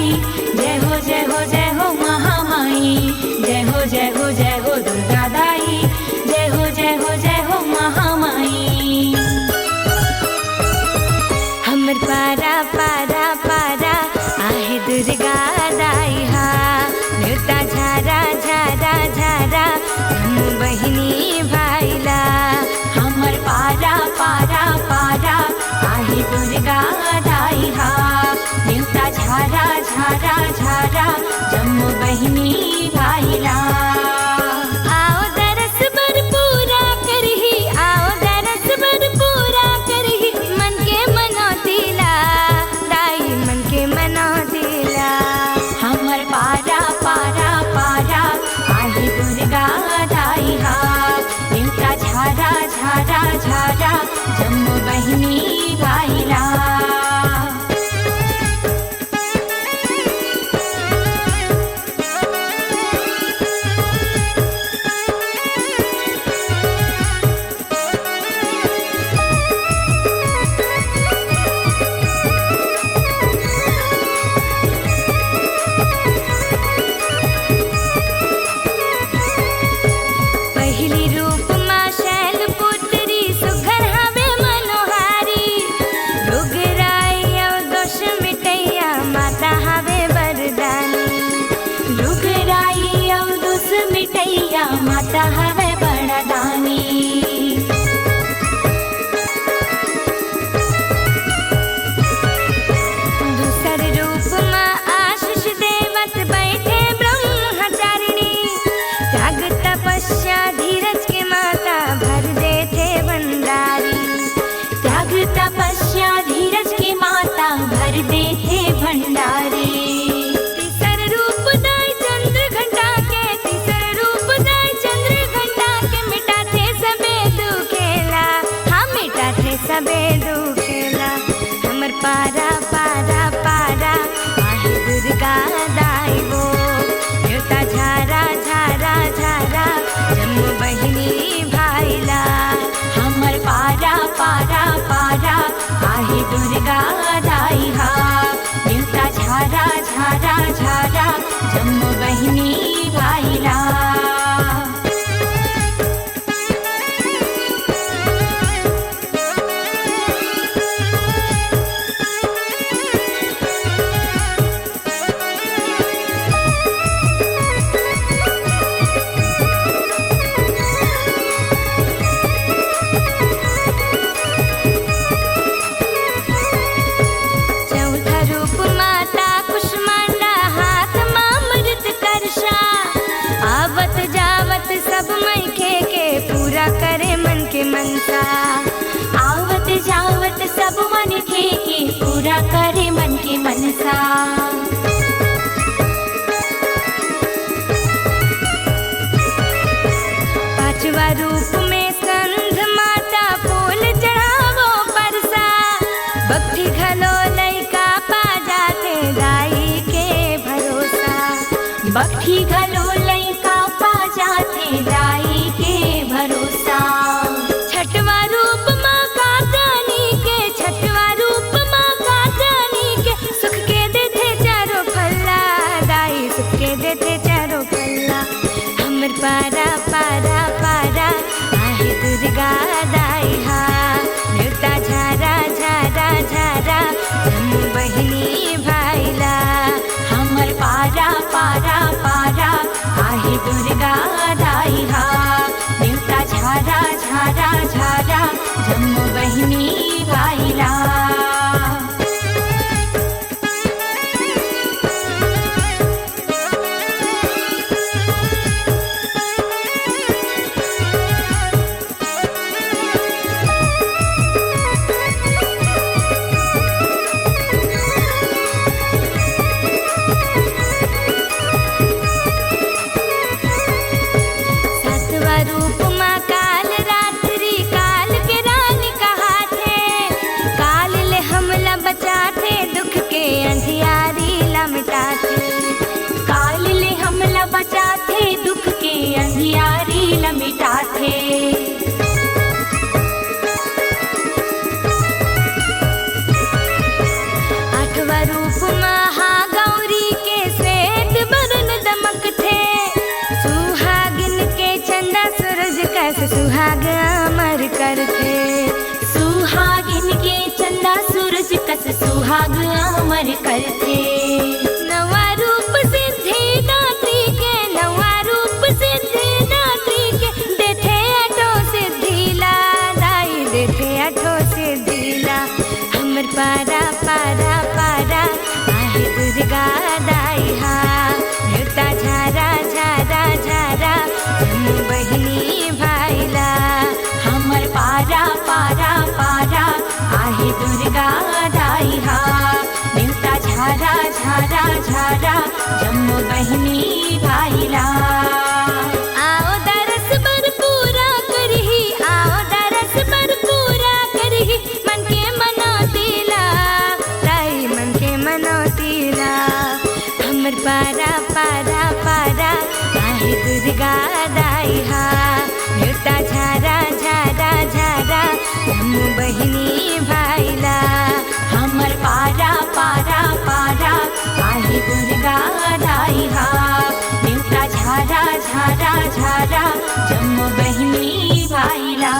जय हो जय हो जय हो महामाई, जय हो जय हो जय हो दुर्गा दाई, जय हो जय हो जय हो महामाई। हमर पारा पारा पारा आहे दुर्गा दाई हा, न्योता झारा झारा झारा हम बहिनी भाईला। हमर पारा पारा पारा आहे दुर्गा दाई हा, न्योता झारा झारा झारा जम बहिनी भाईला। आओ दरस बर पूरा करही, आओ दरस बर पूरा करही मन के मनौतीला, दाई मन के मनौतीला। हमर पारा पारा पारा आहे दुर्गा दाई हा, न्योता झारा झारा झारा जम बहिनी भाईला। पहिली रूप माँ शैलपुत्री सुघर हवे मनोहारी, रुगराई और दोष मिटैया माता हवे वरदानी। रुगराई और दोष मिटैया माता हवे वरदानी। दूसर रूप माँ आशीष देवत बैठे ब्रह्मचारिणी, त्याग तपस्या धीरज के माता भर देते भंडारी। त्याग तपस्या धीरज के माता भर देते भंडारी। तीसर रूप दाई चंद्र घंटा के, तीसर रूप दाई चंद्र घंटा के मिटाते सबे दुखेला, हम मिटाते सबे दुखेला। हमर पारा पारा पारा आहे दुर्गा दाई वो, न्योता झारा झारा झारा जम बहिनी भाईला। हमर पारा पारा पारा आहे दुर्गा दाई हा, न्योता झारा झारा झारा जम बहिनी भाईला। चौथा रूप माता कुष्मांडा, हाथ मामृत करशा, आवत जावत सब मैखे के पूरा करे मन के मनसा। आवत जावत सब मन के पूरा करे मन के मनसा। पांचवा रूप में स्कंद माता फूल चढ़ावो परसा, भक्ति घलो लैका पा जाते दाई के भरोसा। भक्ति घलो लैका पा जाते दाई के भरोसा। छठवा रूप माँ कात्यायनी के, छठवा रूप माँ कात्यायनी के सुख के देते चारों फल्ला, दाई सुख के देते चारों फल्ला। हमर पारा पारा पारा आहे दुर्गा दाई हा, न्योता झारा झारा झारा जम बहिनी भाईला। हमर पारा पारा पारा आहे दुर्गा दाई हा, न्योता झारा झारा झारा जम बहिनी भाईला। सातवा रूप माँ काल रात्रि, काल के रानी कहा थे, काल सुहाग अमर करथे। सुहागिन के चंदा सूरज कस सुहाग अमर करथे। नवा रूप सिद्धि दात्री के, नवा रूप सिद्धि दात्री के, देथे अठो सिद्धिला दाई, देथे अठो सिद्धिला। हमर पारा पारा पारा आहे दुर्गा दाई हा, नेवता झारा झारा झारा जम्मू बहिनी भाईला। हमर पारा पारा पारा आहे दुर्गा दाई हा, नेवता झारा झारा झारा जम्मू बहिनी भाईला। आओ दरस बर पूरा करही, आओ दरस बर पूरा करही, मन के मनौतीला दाई, मन के मनौतीला। हमर पारा पारा पारा आहे दुर्गा दाई हा, नेवता झारा झारा झारा जम्मू बहिनी भाईला। हमर पारा पारा पारा आहे दुर्गा दाई हा, नेवता झारा झारा झारा जम्मू बहिनी भाईला।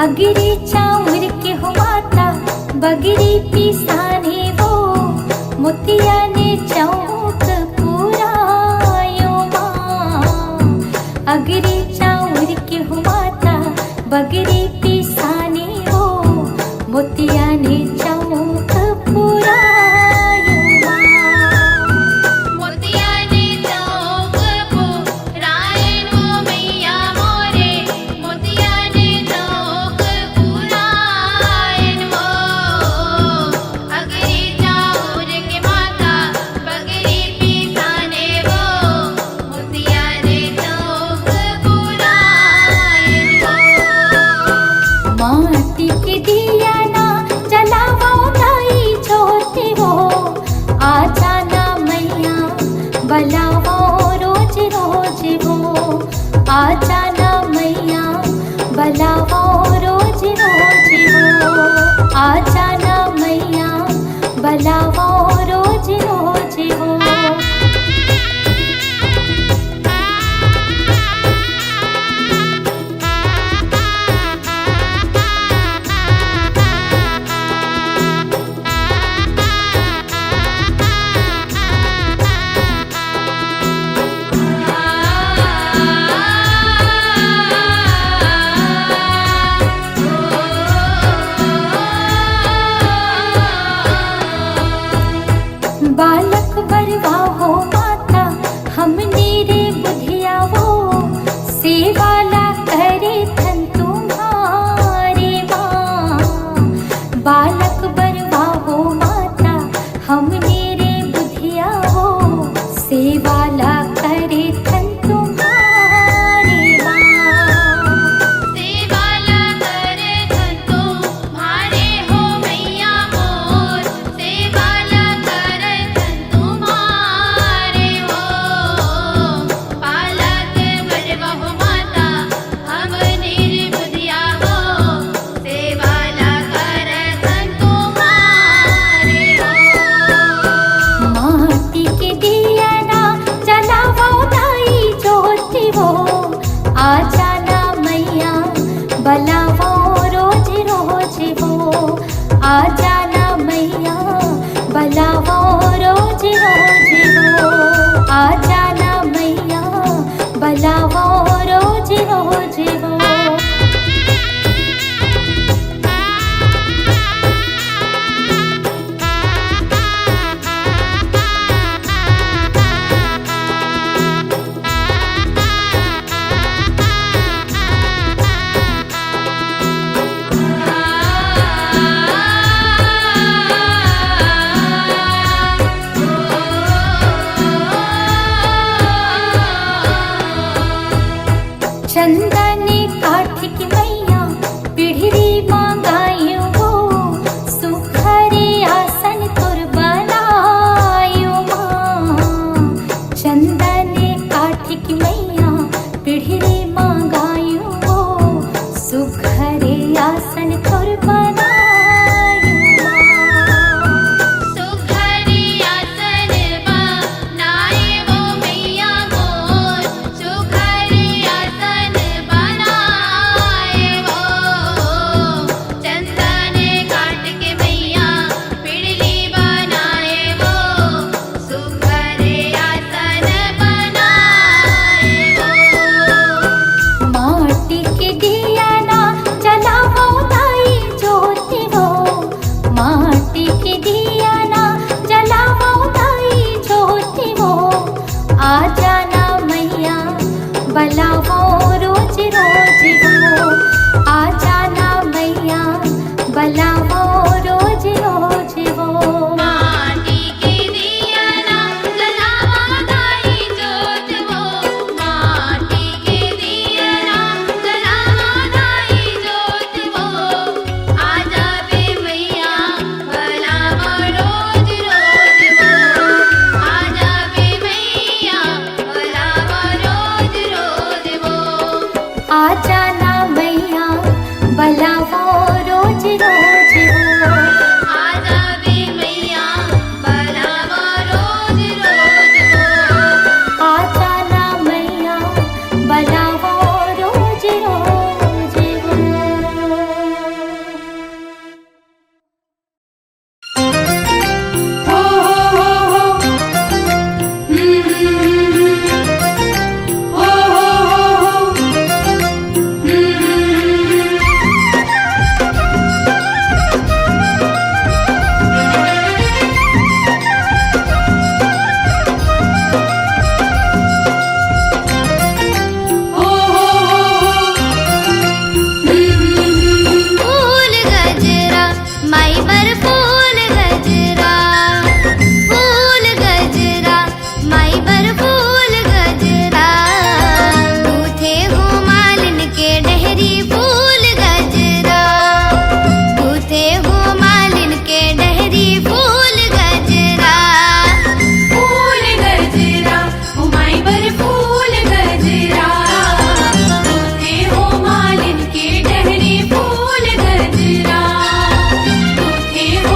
अगिरी चाउर के हो माता बगिरी पिसाने वो मोतिया ने चौक पुरायो माँ। अगिरी चाउर के हो माता बगिरी पिसाने वो मोतिया ने चौक पुरायो मोतिया ने चौक पुरायन वो मैया मोरे मोतिया ने चौक पुरायन वो अगरी चाउर के माता बगरी पिसाने वो मोतिया ने चौक पुरायन वो माटी के दिया ना जलावो दाई ज्योति हो आ जाना मैया बलावो रोज रोज हो आ जाना मैया बलावो रोज रोज हो आ जाना मैया बलावो रोज रोज हो बालक बरवा हो माता हमने रे बुधिया वो सेवाला करे थन तुम्हारे माँ बालक बरवा हो माता हमने रे बुधिया वो सेवाला करे थन तुम्हारे माँ सेवाला करे थन तुम्हारे हो मैया मोर सेवाला करे थन तुम्हारे हो बालक बरवहु माता हम निर्बुधिया हो सेवाला करे थन तुम्हारे हो माटी के दिया ना जलावो दाई ज्योति हो आ जाना मैया बलावो रोज रोज हो आ जाना मैया बलावो रोज रोज हो आ जाना मैया बलावो रोज रोज हो चंदने काठ की मैया पिढ़री मांगायो वो सुखरे आसन तुर बनायो माँ चंदने काठ की मैया पिढ़री मांगायो वो सुखरे आसन तुर बनायो माँ सुखरी आसन बनाए वो मैया मोर सुखरी आसन बनाए वो चंदन काट के मैया पिड़ली बनाए वो सुखरी आसन बनाए वो माटी के दिया ना जलावो दाई ज्योति हो माटी के दिया ना जलावो दाई ज्योति हो आ जाना मैया बलावो रोज रोज हो आ जाना मैया बलावो रोज रोज हो माटी के दिया ना जलावा दाई जोत वो माटी के दिया ना जलावा दाई जोत वो आ जावे मैया भलावा रोज रोज वो आ जावे मैया भलावा रोज रोज वो आ जाना मैया बलावो रोज रोज हो आ जावे मैया माई बर फूल गजरा, फूल गजरा, माई बर फूल गजरा। गूथे हो मालिन के डहरी फूल गजरा, गूथे हो मालिन के डहरी फूल गजरा। फूल गजरा ओ माई बर फूल गजरा, गूथे हो मालिन के डहरी फूल गजरा, गूथे हो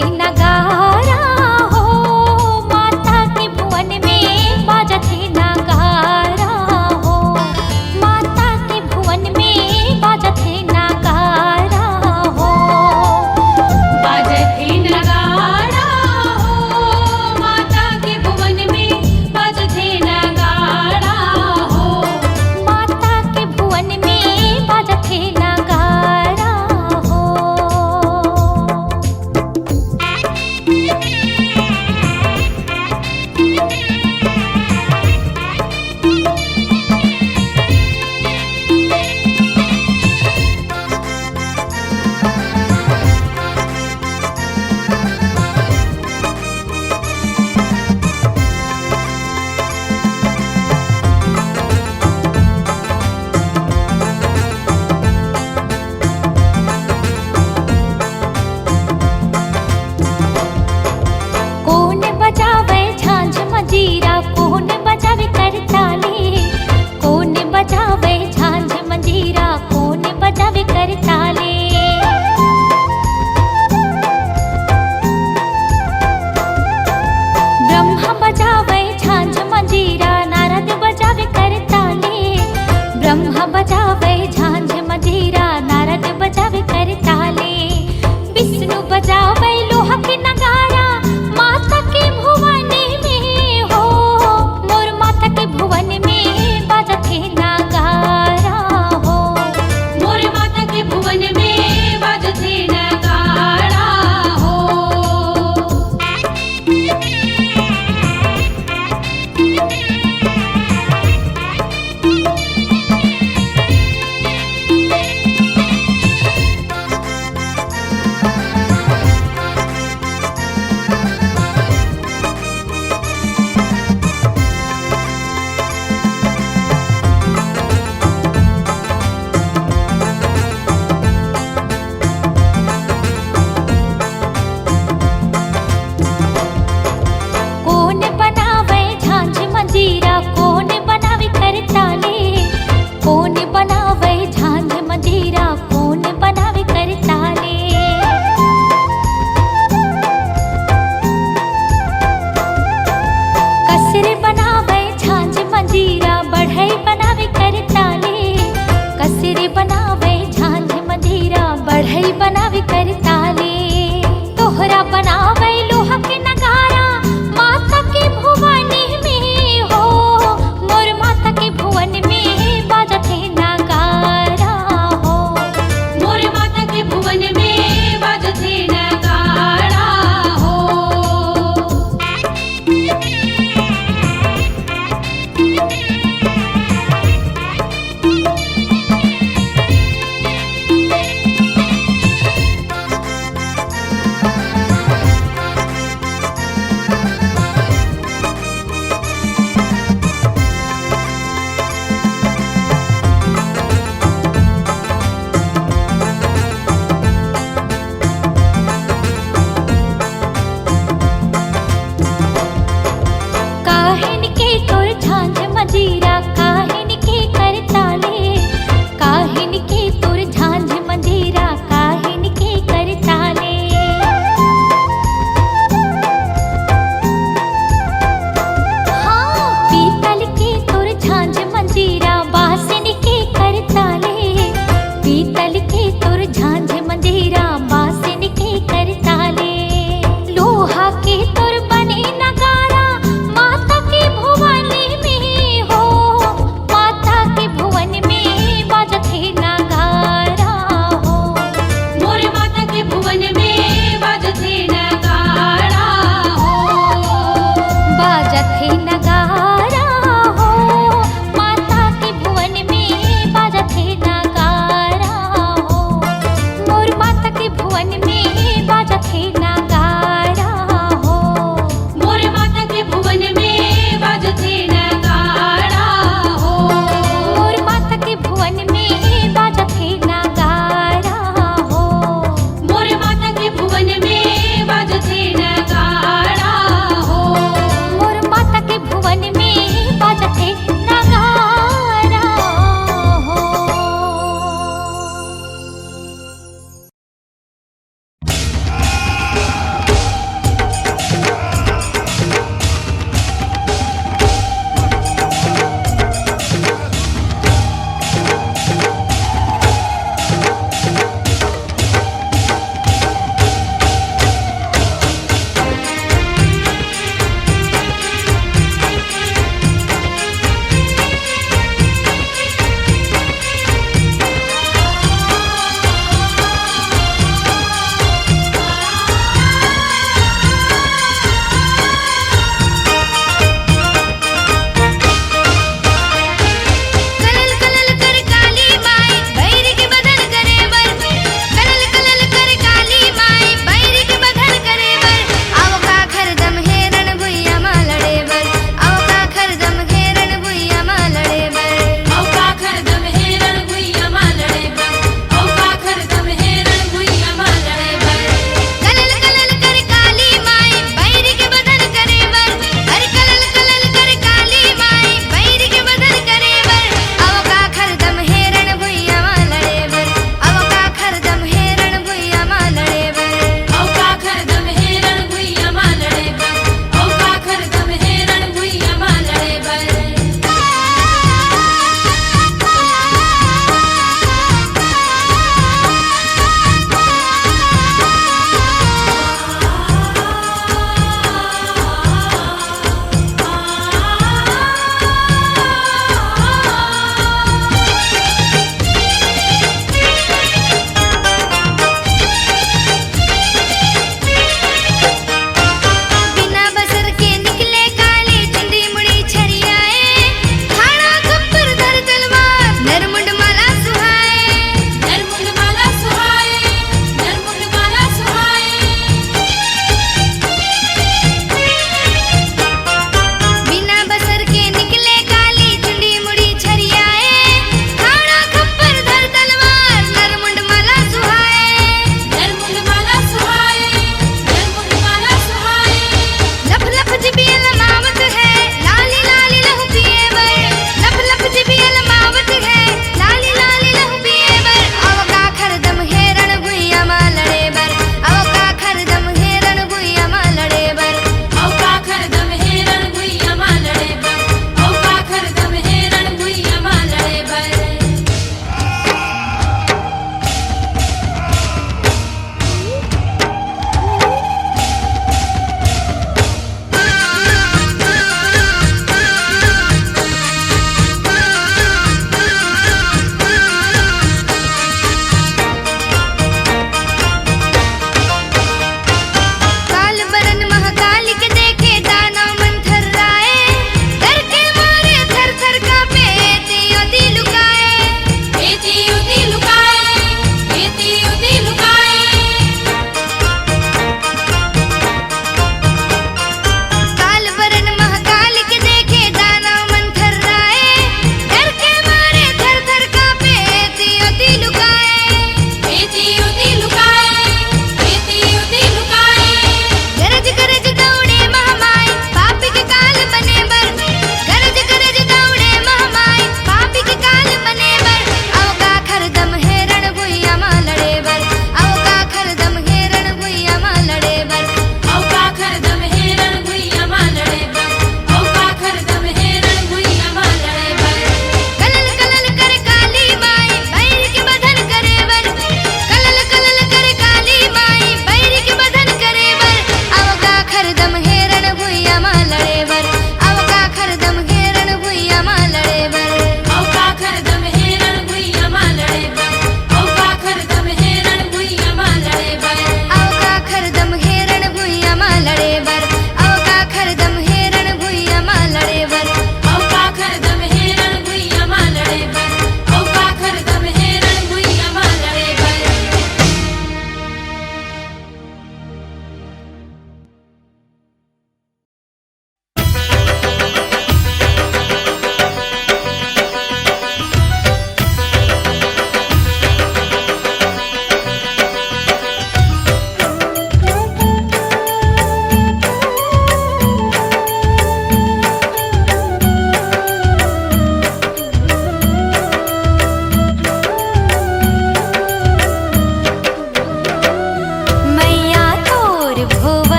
थे नगारा हो, माता के भुवन में बाजत थे नगारा हो, माता के भुवन में बाजत थे नगारा हो। बाजत है नगाड़ा हो, माता के भुवन में बाजत है नगाड़ा हो। माता के भुवन में बाजत थे नगारा हो। कौन बजावे झांझ मंजीरा, कौन बजावे करताले, कौन बजावे झांझ मंजीरा, कौन बजावे करताले। ब्रह्मा बजावे झांझ मंजीरा, नारद बजावे करताले, ब्रह्मा बजावे झांझ मंजीरा, नारद बजावे करताले। विष्णु बजावे लोहा के नगारा, माता के भुवन में हो, मोर माता के भुवन में बाजत थे नगारा हो। मोर माता के भुवन में बाजत है नगाड़ा हो। कौन बनावे झांझ मंजीरा, कौन बनावे करताले, कौन बनावे झांझ मंजीरा, कौन बनावे करताले। कसर बनावे झांझ मंजीरा, बढ़ई बनावे करताले, कसर बनावे झांझ मंजीरा, बढ़ई बनावे करताले। तोहरा बनावे लोहा के नगारा, माता के भुवन में हो, मोर माता के भुवन में बाजत थे नगारा हो। मोर माता के भुवन में बाजत है नगाड़ा हो।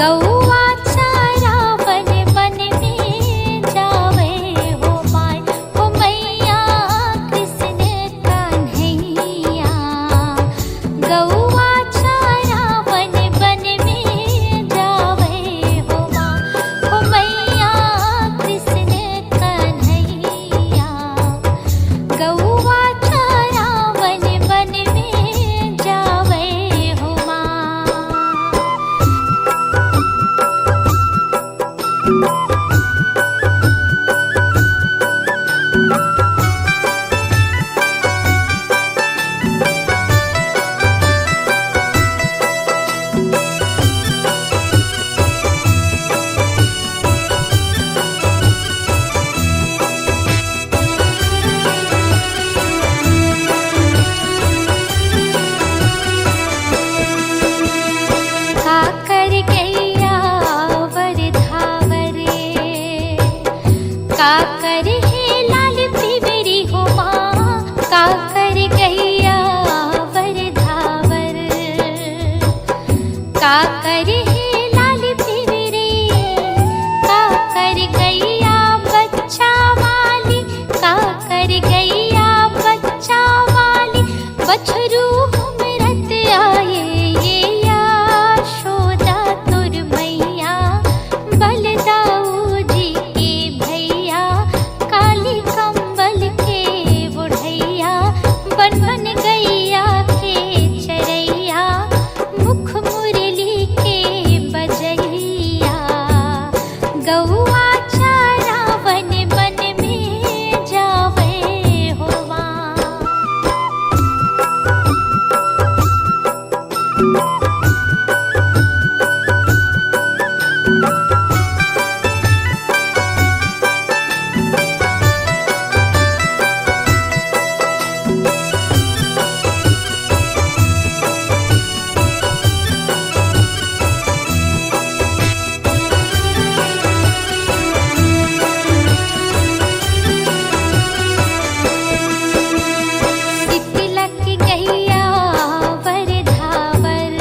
गौआ चारा वन वन में जावे हो माय हो मैया कृष्ण कन्हैया। गौआ चारा वन वन में जावे हो माँ हो मैया कृष्ण कन्हैया। गौआ चारा वन वन में जावे हो माँ। काकर गैया वरधावरे काकर है लाल पिवरी हो माँ। काकर गैया वरधावर काकर है लाल पिवरी। काकर गैया बच्चा वाली काकर गैया बच्चा वाली बछरू हमरत आए ये यशोदा तुर मैया। बलदाऊ जी के भैया काली कंबल के बुढ़ैया। बन बन गैया के चरैया मुख मुरली के बजैया। गौआ चारा वन वन में जावे हो माँ। शीतलक गैया वरधावर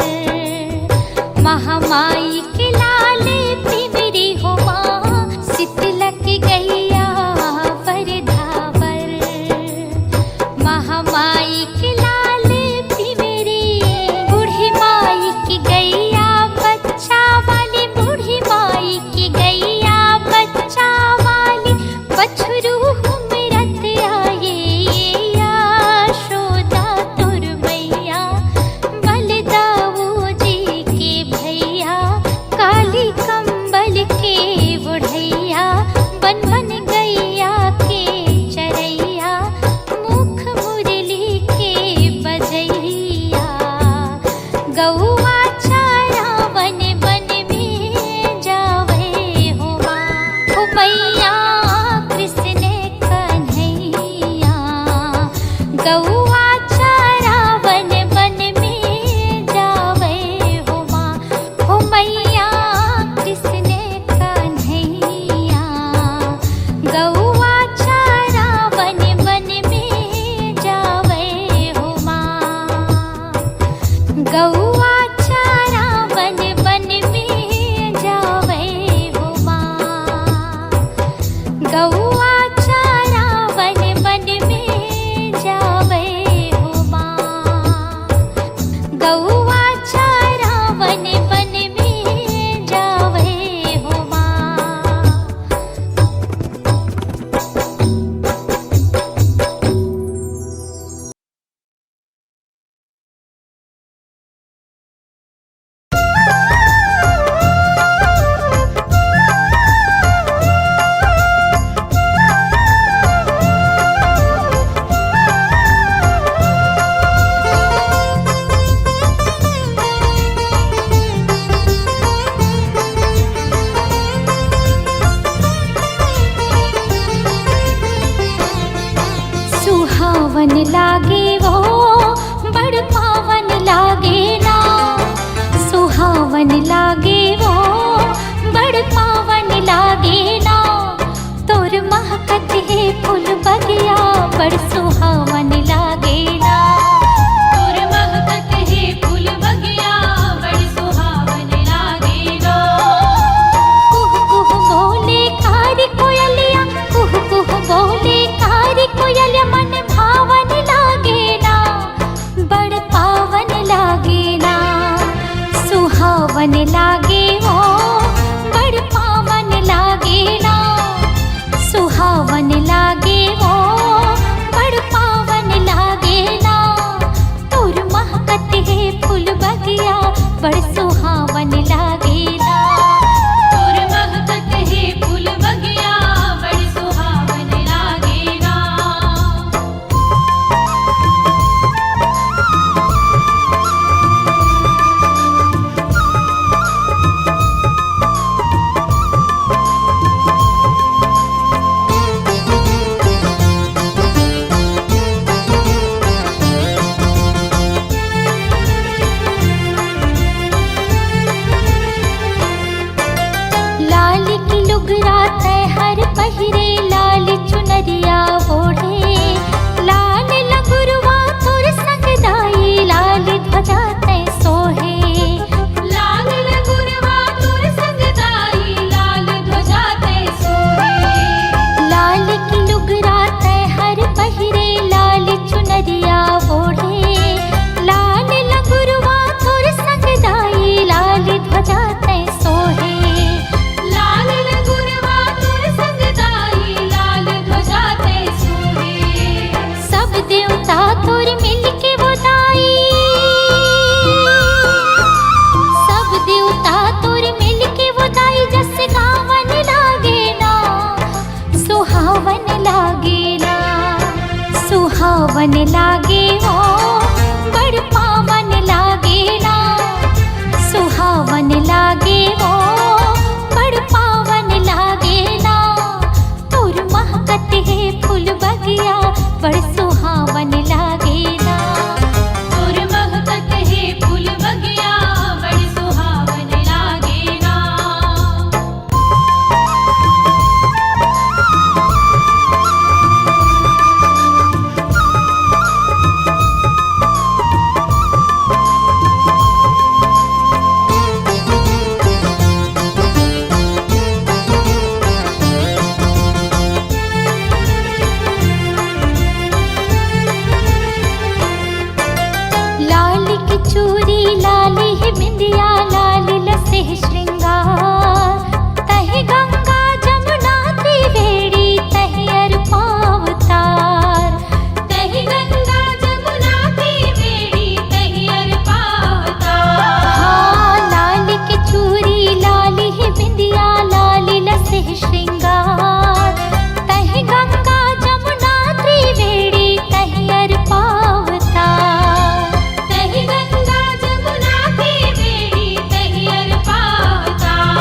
महामाई के लाल पिवरी हो माँ। शीतलक गैया वरधावर महामाई के लाल पिवरी। बूढ़ी माई की गैया बच्चा वाली बूढ़ी माई की गैया बच्चा वाली बछरू हमरत आए ये यशोदा तुर मैया। बलदाऊ जी के भैया काली कंबल के बुढ़ैया। बन बन गैया के चरैया मुख मुरली के बजैया। गौआ चारा वन वन में जावे हो माँ हो मैया कृष्ण कन्हैया। गौआ चारा वन वन में जावे हो माँ हो मैया कृष्ण कन्हैया। गौआ चारा वन वन में जावे हो माँ। गौआ चारा वन वन में जावे हो माँ। गौआ चारा वन वन में जावे हो माँ। गौआ चारा वन वन में जावे हो माँ। सुहावन लागे वो बड़ पावन लागे ना। सुहावन लागे वो बड़ पावन लागे ना। तोर महकत है फूल बगिया बड़ सुहावन लागे ना। तोर महकत है फूल बगिया बड़ सुहावन लागे ना। बड़ सुहावन लागेला। तोर महकत है फूल बगिया बड़ी सुहावन लागेला। लाल की लुगरा तय हर पहिरे लाल चुनरिया ओढ़े, लाल लगुरवा तोर संग दाई लाल ध्वजा तय सोहे। लाल लगुरवा तोर संग दाई लाल ध्वजा तय सोहे। लाल की लुगरा तय हर पहिरे लाल चुनरिया ओढ़े, लाल लगुरवा तोर संग दाई लाल ध्वजा तय सोहे। लाल लगुरवा तोर संग दाई लाल ध्वजा तय सोहे। सब देवता तोर मिल के बोदाई, सब देवता तोर मिल के बोदाई जस गावन लागे ना, सुहावन लागे ना, सुहावन लागे हो बड़ पावन लागे ना, सुहावन लागे हो बड़ पावन लागे ना। तोर महकत है फूल बगिया बड़ सुहावन लागे ना। तोर महकत है फूल बगिया बड़ी सुहावन लागेला। लाल की चूड़ी लाल ही बिंदिया लाल लसे श्रृंगार, तहि गंगा जमुना त्रिवेणी तहि अरपावतार। तहि गंगा जमुना त्रिवेणी तहि अरपावतार। हाँ लाल की चूड़ी लाल ही बिंदिया लाल लसे श्रृंगार, तहि गंगा जमुना त्रिवेणी तहि अरपावतार। तहि गंगा जमुना त्रिवेणी तहि अरपावतार।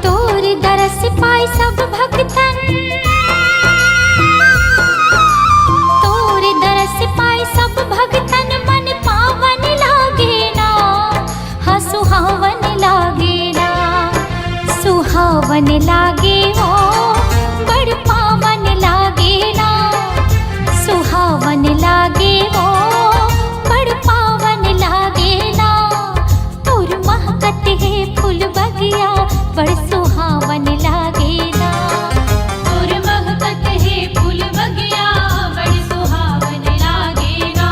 तोर दरस पाई सब भक्तन, तोर दरस पाई सब भक्तन मन पावन लागे ना, हाँ सुहावन लागे ना, सुहावन लागे हो बड़ पावन लागे ना, सुहावन लागे हो बड़ पावन लागे ना। तोर महकत है फूल बगिया बड़ सुहावन लागे ना। तोर महकत है फूल बगिया बड़ी सुहावन लागेला।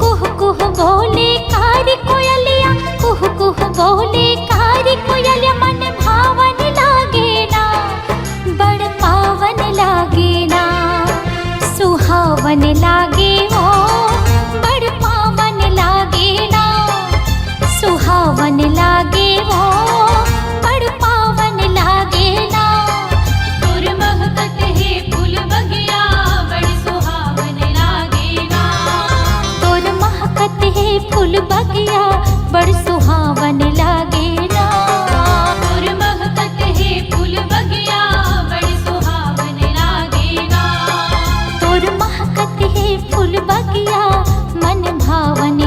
कुह कुह बोले कारी कोयलिया, कुह कुह बोले कारी कोयलिया मन भावन लागे ना, बड़ पावन लागे ना, सुहावन लागे हो बड़ पावन लागे ना, सुहावन लागे हो बड़ पावन लागे ना। तोर महकत है फूल बगिया बड़ी सुहावन लागेला। तोर महकत है फूल बगिया बड़ सुहावन लागे ना। तोर महकत है फूल बगिया बड़ी सुहावन लागेला। तोर महकत है फूल बगिया मन भावन